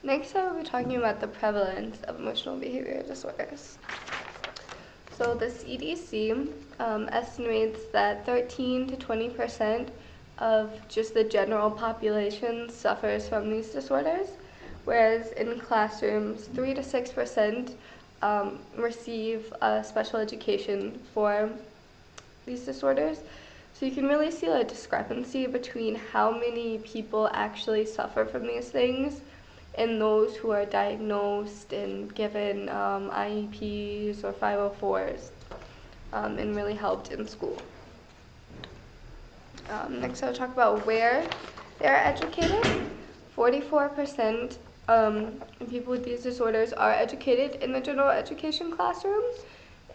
Next, I will be talking about the prevalence of emotional behavior disorders. So the CDC estimates that 13 to 20% of just the general population suffers from these disorders, whereas in classrooms, 3 to 6% receive special education for these disorders. So you can really see a discrepancy between how many people actually suffer from these things and those who are diagnosed and given IEPs or 504s and really helped in school. Next, I'll talk about where they're educated. 44% people with these disorders are educated in the general education classroom,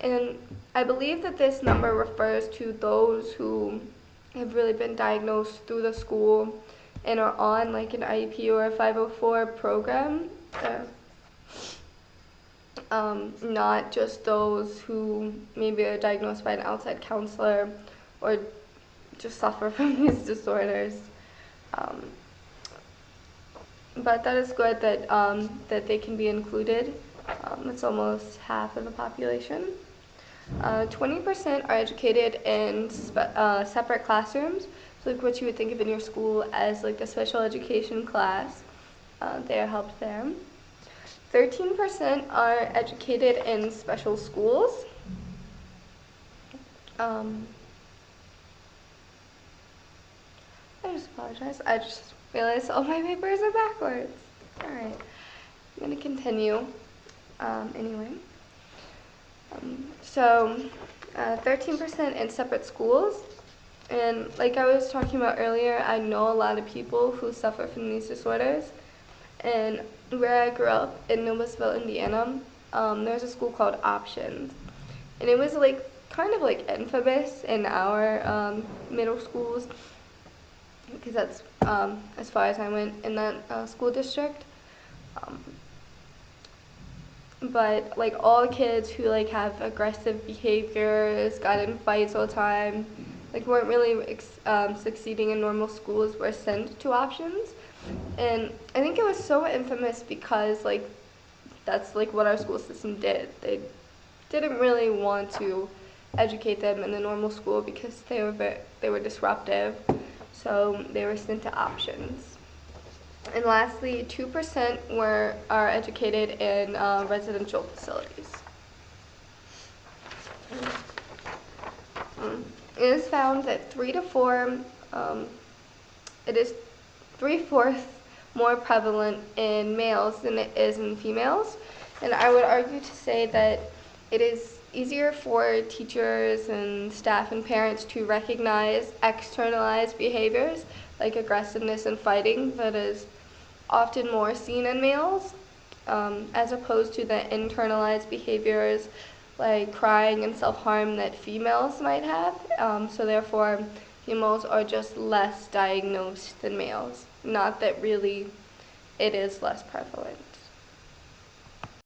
and I believe that this number refers to those who have really been diagnosed through the school and are on like an IEP or a 504 program, not just those who maybe are diagnosed by an outside counselor or just suffer from these disorders. But that is good that, that they can be included. It's almost half of the population. 20% are educated in separate classrooms, so like what you would think of in your school as like the special education class. They are helped there. 13% are educated in special schools. I just apologize. I just realized all my papers are backwards. Alright, I'm going to continue anyway. So 13% in separate schools. And like I was talking about earlier, I know a lot of people who suffer from these disorders. And where I grew up in Noblesville, Indiana, there's a school called Options. And it was like kind of like infamous in our middle schools, because that's as far as I went in that school district. But like all kids who like have aggressive behaviors, got in fights all the time, like weren't really succeeding in normal schools, were sent to Options. And I think it was so infamous because like that's like what our school system did. They didn't really want to educate them in the normal school because they were disruptive. So they were sent to Options. And lastly, 2% are educated in residential facilities. It is found that 3 to 4, it is 3/4 more prevalent in males than it is in females. And I would argue to say that it is easier for teachers and staff and parents to recognize externalized behaviors like aggressiveness and fighting that is often more seen in males, as opposed to the internalized behaviors like crying and self-harm that females might have. So therefore, females are just less diagnosed than males. Not that really it is less prevalent.